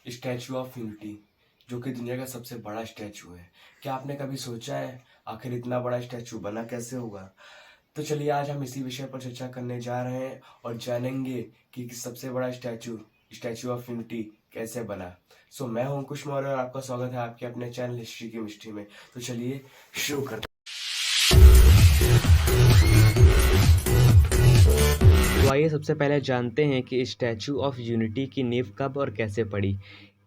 Statue of unity जो कि दुनिया का सबसे बड़ा स्टैचू है। क्या आपने कभी सोचा है आखिर इतना बड़ा स्टैचू बना कैसे होगा? तो चलिए आज हम इसी विषय पर चर्चा करने जा रहे हैं और जानेंगे कि सबसे बड़ा स्टैचू स्टैचू ऑफ यूनिटी कैसे बना। मैं हूं अंकुश मौर्य और आपका स्वागत है आपके अपने चैनल हिस्ट्री की मिस्ट्री में। तो चलिए शुरू करते तो आइए सबसे पहले जानते हैं कि स्टैचू ऑफ यूनिटी की नींव कब और कैसे पड़ी।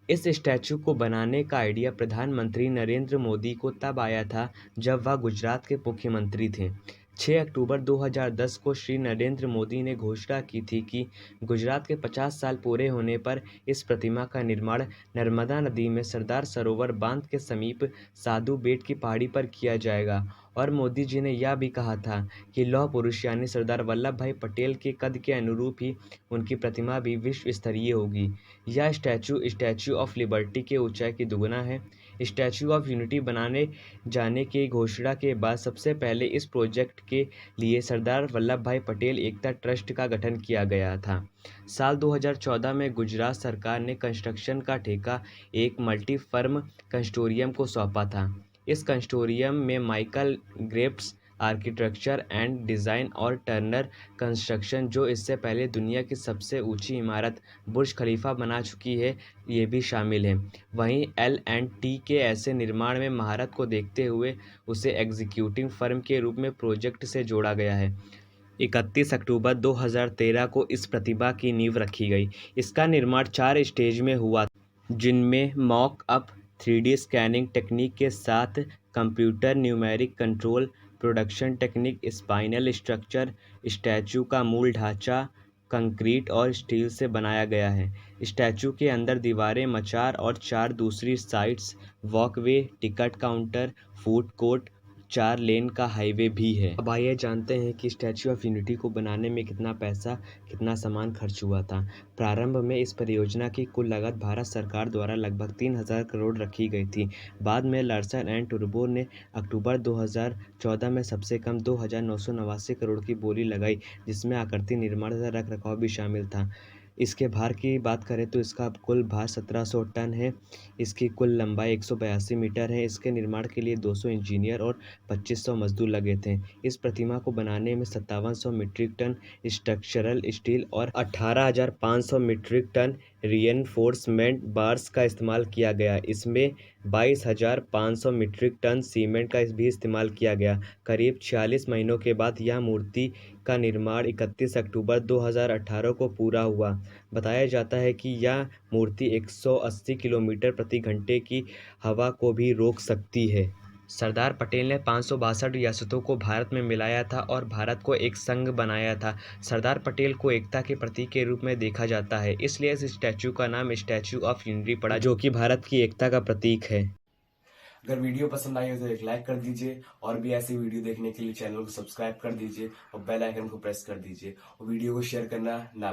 इस स्टैचू को बनाने का आइडिया प्रधानमंत्री नरेंद्र मोदी को तब आया था जब वह गुजरात के मुख्यमंत्री थे। 6 अक्टूबर 2010 को श्री नरेंद्र मोदी ने घोषणा की थी कि गुजरात के 50 साल पूरे होने पर इस प्रतिमा का निर्माण नर्मदा नदी में सरदार सरोवर बांध के समीप साधु बेट की पहाड़ी पर किया जाएगा। और मोदी जी ने यह भी कहा था कि लौह पुरुष यानी सरदार वल्लभ भाई पटेल के कद के अनुरूप ही उनकी प्रतिमा भी विश्व स्तरीय होगी। यह स्टैचू ऑफ लिबर्टी के ऊंचाई की दुगना है। स्टैचू ऑफ यूनिटी बनाने जाने की घोषणा के बाद सबसे पहले इस प्रोजेक्ट के लिए सरदार वल्लभ भाई पटेल एकता ट्रस्ट का गठन किया गया था। साल 2014 में गुजरात सरकार ने कंस्ट्रक्शन का ठेका एक मल्टी फर्म कंस्टोरियम को सौंपा था। इस कंस्टोरियम में Michael grapes architecture and design और टर्नर कंस्ट्रक्शन, जो इससे पहले दुनिया की सबसे ऊंची इमारत बुर्ज खलीफा बना चुकी है, ये भी शामिल हैं। वहीं L&T के ऐसे निर्माण में महारत को देखते हुए उसे एग्जीक्यूटिव फर्म के रूप में प्रोजेक्ट से जोड़ा गया है। 31 अक्टूबर 2013 को इस प्रतिभा की नींव रखी गई। इसका निर्माण 4 स्टेज में हुआ, जिनमें mock up, 3D scanning technique के साथ computer numeric control, production technique, spinal structure, statue का मूल ढांचा कंक्रीट और स्टील से बनाया गया है। स्टैचू के अंदर दीवारें, मचार और 4 दूसरी sides, walkway, ticket counter, food court, 4 लेन का हाईवे भी है। अब आइए जानते हैं कि स्टैचू ऑफ यूनिटी को बनाने में कितना पैसा, कितना सामान खर्च हुआ था। प्रारंभ में इस परियोजना की कुल लागत भारत सरकार द्वारा लगभग 3000 करोड़ रखी गई थी। बाद में लार्सन एंड टुब्रो ने अक्टूबर 2014 में सबसे कम 2989 करोड़ की बोली लगाई, जिसमें आकृति निर्माण तथा रखरखाव भी शामिल था। इसके भार की बात करें तो इसका कुल भार 1700 टन है। इसकी कुल लंबाई 182 मीटर है। इसके निर्माण के लिए 200 इंजीनियर और 2500 मजदूर लगे थे। इस प्रतिमा को बनाने में 5700 मीट्रिक टन स्ट्रक्चरल स्टील और 18500 मीट्रिक टन रिइंफोर्समेंट बार्स का इस्तेमाल किया गया। इसमें 22500 मीट्रिक टन सीमेंट का भी इस्तेमाल किया गया। करीब 46 महीनों के बाद यह मूर्ति का निर्माण 31 अक्टूबर 2018 को पूरा हुआ। बताया जाता है कि यह मूर्ति 180 किलोमीटर प्रति घंटे की हवा को भी रोक सकती है। सरदार पटेल ने 562 रियासतों को भारत में मिलाया था और भारत को एक संघ बनाया था। सरदार पटेल को एकता के प्रतीक के रूप में देखा जाता है, इसलिए इस स्टैचू का नाम स्टैचू ऑफ यूनिटी पड़ा, जो कि भारत की एकता का प्रतीक है। अगर वीडियो पसंद आई हो तो एक लाइक कर दीजिए और भी ऐसी वीडियो देखने के लिए चैनल को सब्सक्राइब कर दीजिए और बेल आइकन को प्रेस कर दीजिए और वीडियो को शेयर करना ना